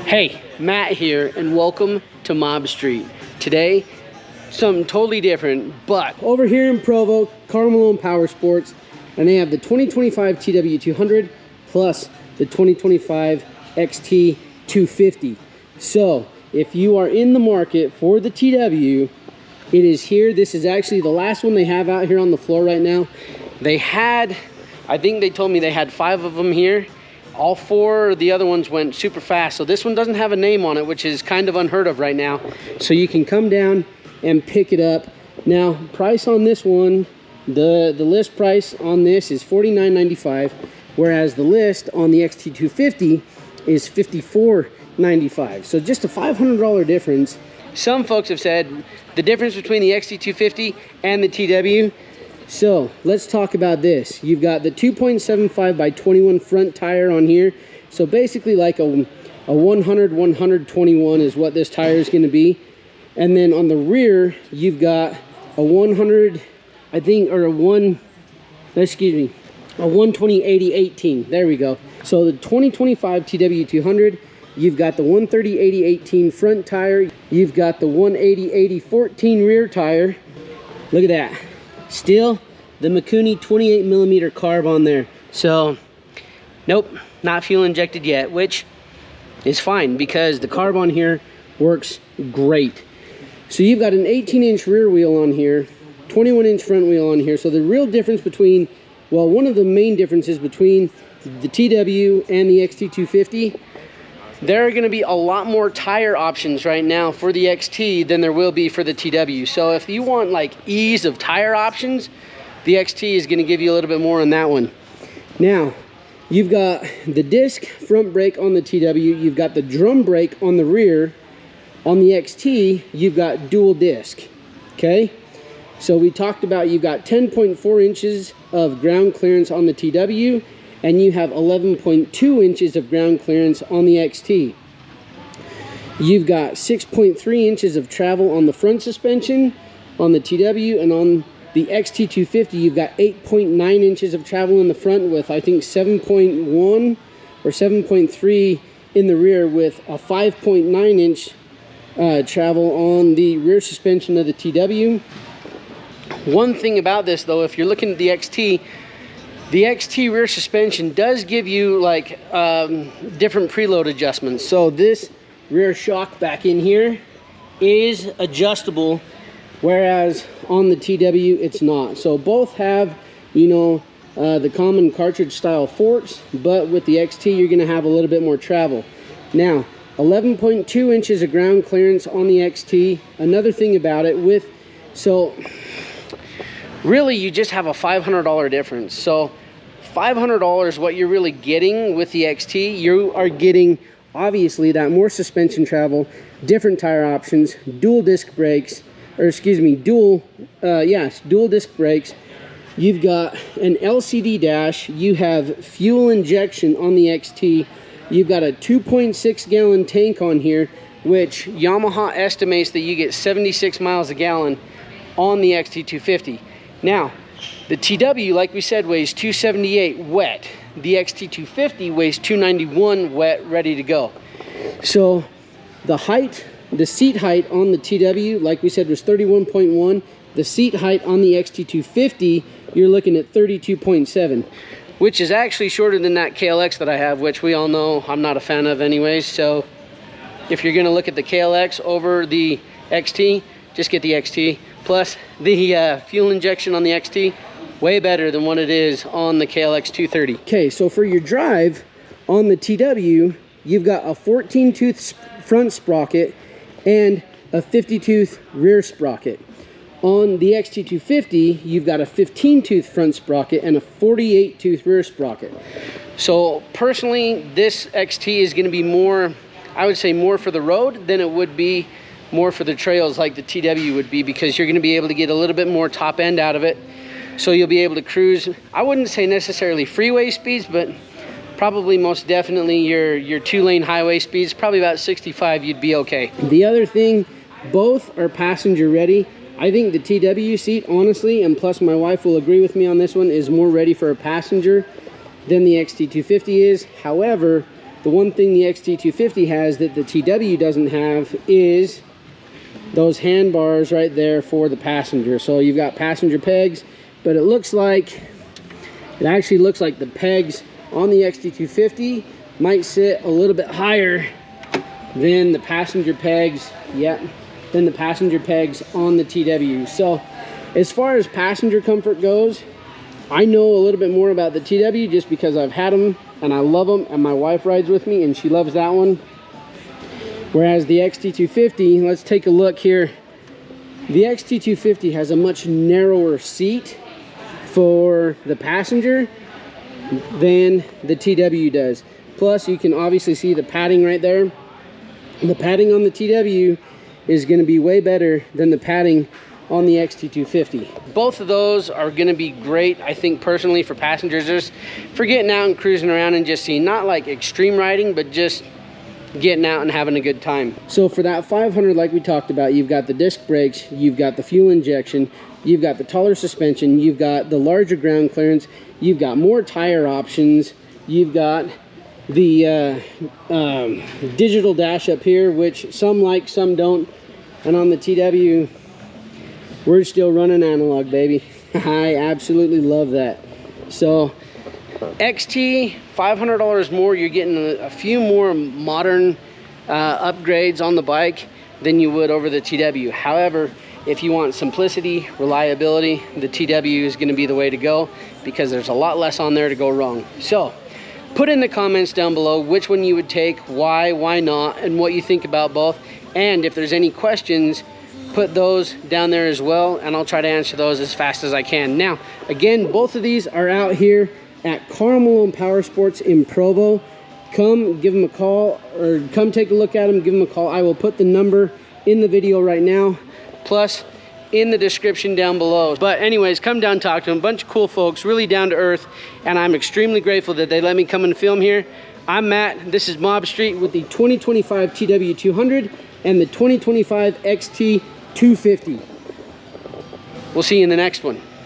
Hey, Matt here, and welcome to Mob Street. Today, something totally different, but over here in Provo, Karl Malone Powersports, and they have the 2025 TW200 plus the 2025 XT250. So, if you are in the market for the TW, it is here. This is actually the last one they have out here on the floor right now. They had, I think they told me they had 5 of them here. All 4 of the other ones went super fast. So this one doesn't have a name on it, which is kind of unheard of right now. So you can come down and pick it up. Now, price on this one, the list price on this is $49.95, whereas the list on the XT250 is $54.95. So just a $500 difference. Some folks have said the difference between the XT250 and the TW. So let's talk about this. You've got the 2.75 by 21 front tire on here. So basically like a 100/121 is what this tire is going to be. And then on the rear, you've got a 100, I think, or a 120/80/18. There we go. So the 2025 TW200, you've got the 130/80/18 front tire. You've got the 180/80/14 rear tire. Look at that. Still the Mikuni 28mm carb on there. So nope, not fuel injected yet, which is fine because the carb on here works great. So you've got an 18-inch rear wheel on here, 21-inch front wheel on here. So the real difference between, well, one of the main differences between the TW and the XT250, there are going to be a lot more tire options right now for the XT than there will be for the TW. So if you want like ease of tire options, the XT is going to give you a little bit more on that one. Now, you've got the disc front brake on the TW, you've got the drum brake on the rear. On the XT, you've got dual disc, okay? So we talked about you've got 10.4 inches of ground clearance on the TW, and you have 11.2 inches of ground clearance on the XT. You've got 6.3 inches of travel on the front suspension on the TW, and on the XT250 you've got 8.9 inches of travel in the front with I think 7.1 or 7.3 in the rear, with a 5.9 inch travel on the rear suspension of the TW. One thing about this though, if you're looking at the XT rear suspension does give you like different preload adjustments. So this rear shock back in here is adjustable, whereas on the TW it's not. So both have, you know, the common cartridge style forks, but with the XT you're going to have a little bit more travel. Now, 11.2 inches of ground clearance on the XT. Another thing about it with, so really you just have a $500 difference. So $500, what you're really getting with the XT, you are getting obviously that more suspension travel, different tire options, dual disc brakes, or excuse me, dual disc brakes. You've got an LCD dash, you have fuel injection on the XT, you've got a 2.6 gallon tank on here, which Yamaha estimates that you get 76 miles a gallon on the XT250. Now, the TW, like we said, weighs 278 wet. The XT250 weighs 291 wet, ready to go. So the height, the seat height on the TW, like we said, was 31.1. The seat height on the XT250, you're looking at 32.7, which is actually shorter than that KLX that I have, which we all know I'm not a fan of anyways. So if you're gonna look at the KLX over the XT, just get the XT. Plus the fuel injection on the XT, way better than what it is on the KLX 230. Okay, so for your drive on the TW, you've got a 14-tooth front sprocket and a 50-tooth rear sprocket. On the XT250, you've got a 15-tooth front sprocket and a 48-tooth rear sprocket. So personally, this XT is going to be more, I would say, more for the road than it would be more for the trails like the TW would be, because you're going to be able to get a little bit more top end out of it. So you'll be able to cruise, I wouldn't say necessarily freeway speeds, but probably most definitely your 2-lane highway speeds, probably about 65, you'd be okay. The other thing, both are passenger ready. I think the TW seat, honestly, and plus my wife will agree with me on this one, is more ready for a passenger than the XT250 is. However, The one thing the XT250 has that the TW doesn't have is those handbars right there for the passenger. So you've got passenger pegs, but it actually looks like the pegs on the XT250 might sit a little bit higher than the passenger pegs, than the passenger pegs on the TW. So as far as passenger comfort goes, I know a little bit more about the TW just because I've had them and I love them, and my wife rides with me and she loves that one. Whereas the XT250, let's take a look here. The XT250 has a much narrower seat for the passenger than the TW does. Plus, you can obviously see the padding right there. The padding on the TW is going to be way better than the padding on the XT250. Both of those are going to be great, I think, personally, for passengers, just for getting out and cruising around and just seeing, not like extreme riding, but just getting out and having a good time. So for that 500, like we talked about, you've got the disc brakes, you've got the fuel injection, you've got the taller suspension, you've got the larger ground clearance, you've got more tire options, you've got the digital dash up here, which some like, some don't. And on the TW, we're still running analog, baby. I absolutely love that. So XT, $500 more, you're getting a few more modern upgrades on the bike than you would over the TW. However, if you want simplicity, reliability, the TW is going to be the way to go, because there's a lot less on there to go wrong. So put in the comments down below which one you would take, why not, and what you think about both. And if there's any questions, put those down there as well, and I'll try to answer those as fast as I can. Now, again, both of these are out here at Karl Malone Powersports in Provo. Come give them a call, or come take a look at them, give them a call. I will put the number in the video right now, plus in the description down below. But anyways, come down, talk to them. Bunch of cool folks, really down to earth, and I'm extremely grateful that they let me come and film here. I'm Matt, this is Mob Street with the 2025 TW200 and the 2025 XT250. We'll see you in the next one.